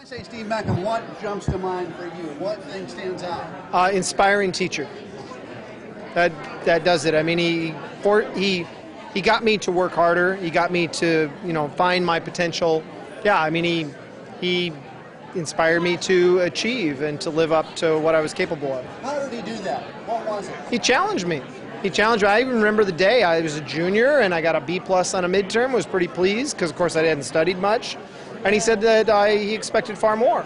I say Steve Beckham, what jumps to mind for you? What thing stands out? Inspiring teacher. That does it. I mean, he got me to work harder. He got me to find my potential. Yeah, I mean he inspired me to achieve and to live up to what I was capable of. How did he do that? What was it? He challenged me. I even remember the day I was a junior and I got a B+ on a midterm. Was pretty pleased because, of course, I hadn't studied much. And he said that he expected far more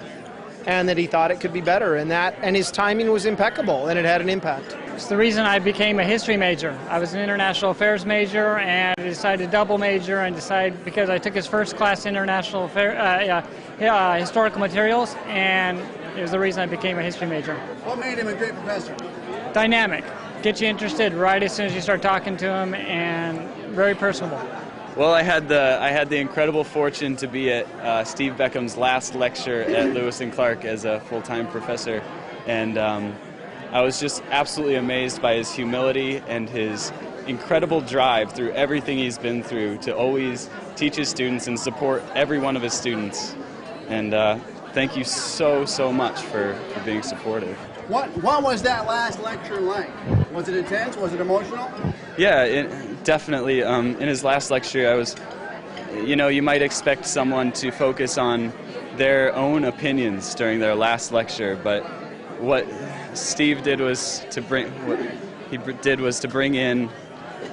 and that he thought it could be better. And his timing was impeccable and it had an impact. It's the reason I became a history major. I was an international affairs major and I decided to double major and decided because I took his first class international historical materials, and it was the reason I became a history major. What made him a great professor? Dynamic. Get you interested right as soon as you start talking to him, and very personable. Well, I had the incredible fortune to be at Steve Beckham's last lecture at Lewis and Clark as a full-time professor, and I was just absolutely amazed by his humility and his incredible drive through everything he's been through to always teach his students and support every one of his students. And thank you so much for being supportive. What was that last lecture like? Was it intense? Was it emotional? Yeah, definitely. In his last lecture, I was, you might expect someone to focus on their own opinions during their last lecture, but what Steve did was to bring in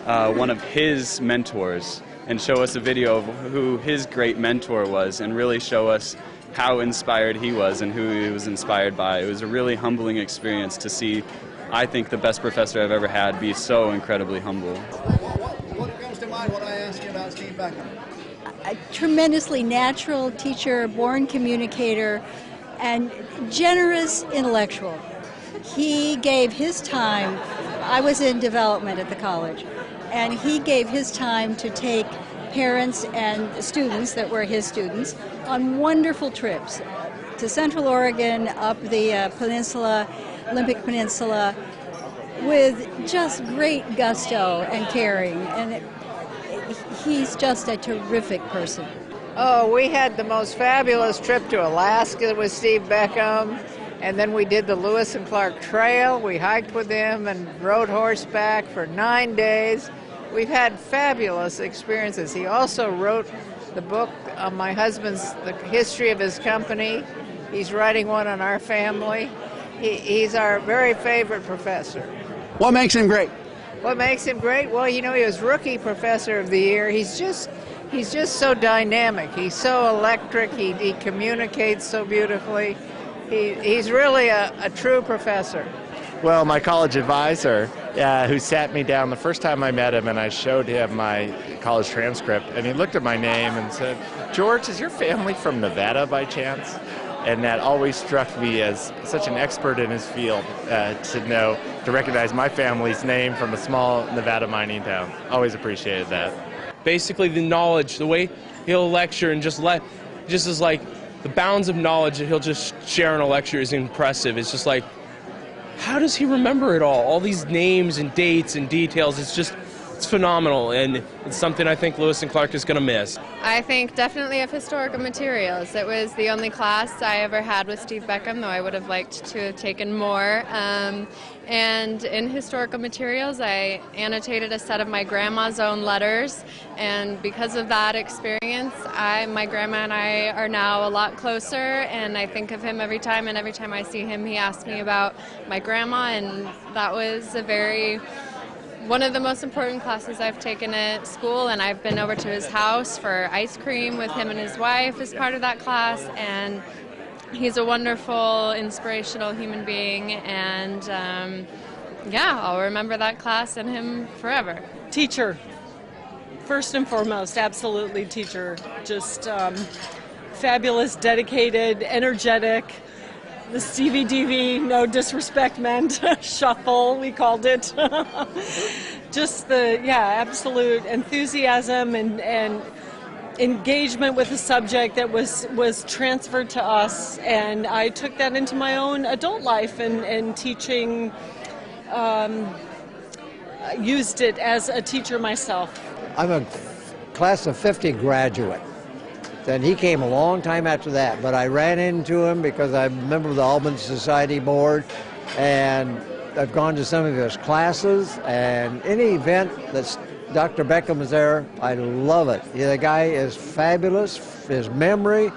one of his mentors and show us a video of who his great mentor was and really show us how inspired he was and who he was inspired by. It was a really humbling experience to see, I think, the best professor I've ever had be so incredibly humble. What comes to mind when I ask you about Steve Beckham? A tremendously natural teacher, born communicator, and generous intellectual. He gave his time. I was in development at the college, and he gave his time to take parents and students that were his students on wonderful trips to Central Oregon, up the peninsula, Olympic Peninsula, with just great gusto and caring. And he's just a terrific person. Oh, we had the most fabulous trip to Alaska with Steve Beckham, and then we did the Lewis and Clark Trail. We hiked with him and rode horseback for 9 days. We've had fabulous experiences. He also wrote the book on my husband's, the history of his company. He's writing one on our family. He's our very favorite professor. What makes him great? What makes him great? Well, he was Rookie Professor of the Year. He's just so dynamic. He's so electric. He communicates so beautifully. He's really a true professor. Well, my college advisor, who sat me down the first time I met him, and I showed him my college transcript, and he looked at my name and said, "George, is your family from Nevada by chance?" And that always struck me as such an expert in his field to recognize my family's name from a small Nevada mining town. Always appreciated that. Basically, the knowledge, the way he'll lecture and just is like the bounds of knowledge that he'll just share in a lecture is impressive. It's just like, how does he remember it all? All these names and dates and details, it's phenomenal, and it's something I think Lewis and Clark is going to miss. I think definitely of historical materials. It was the only class I ever had with Steve Beckham, though I would have liked to have taken more. And in historical materials, I annotated a set of my grandma's own letters, and because of that experience, my grandma and I are now a lot closer, and I think of him every time, and every time I see him, he asks me about my grandma, and that was one of the most important classes I've taken at school, and I've been over to his house for ice cream with him and his wife as part of that class, and he's a wonderful, inspirational human being, and I'll remember that class and him forever. Teacher. First and foremost, absolutely teacher. Just fabulous, dedicated, energetic. The Stevie DV, no disrespect meant, shuffle, we called it. Just absolute enthusiasm and engagement with the subject that was transferred to us, and I took that into my own adult life and teaching, used it as a teacher myself. I'm a class of 50 graduate, and he came a long time after that. But I ran into him because I'm a member of the Albany Society Board, and I've gone to some of his classes, and any event that's Dr. Beckham is there, I love it. The guy is fabulous. His memory,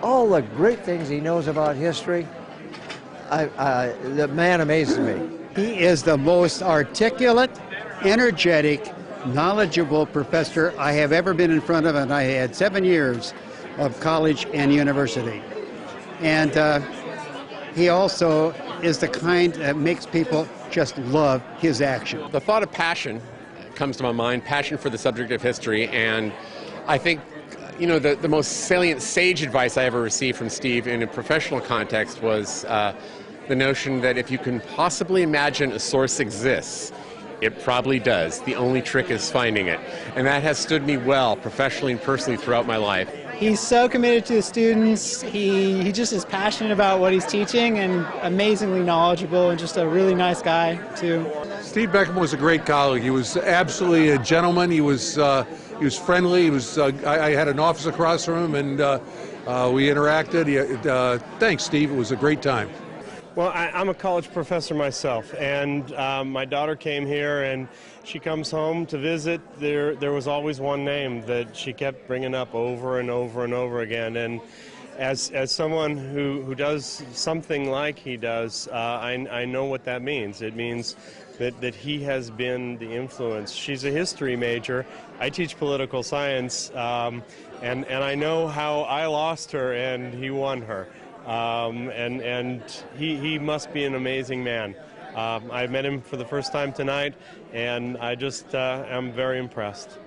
all the great things he knows about history, the man amazes me. He is the most articulate, energetic, knowledgeable professor I have ever been in front of, and I had 7 years of college and university. And he also is the kind that makes people just love his action. The thought of passion comes to my mind, passion for the subject of history, and I think the most salient sage advice I ever received from Steve in a professional context was the notion that if you can possibly imagine a source exists, it probably does. The only trick is finding it. And that has stood me well professionally and personally throughout my life. He's so committed to the students. He just is passionate about what he's teaching and amazingly knowledgeable and just a really nice guy too. Steve Beckham was a great colleague. He was absolutely a gentleman. He was friendly. I had an office across from him, and we interacted. Thanks, Steve. It was a great time. Well, I'm a college professor myself, and my daughter came here, and she comes home to visit. There was always one name that she kept bringing up over and over and over again. And as someone who does something like he does, I know what that means. It means that he has been the influence. She's a history major. I teach political science, and I know how I lost her and he won her. And he must be an amazing man. I met him for the first time tonight, and I just am very impressed.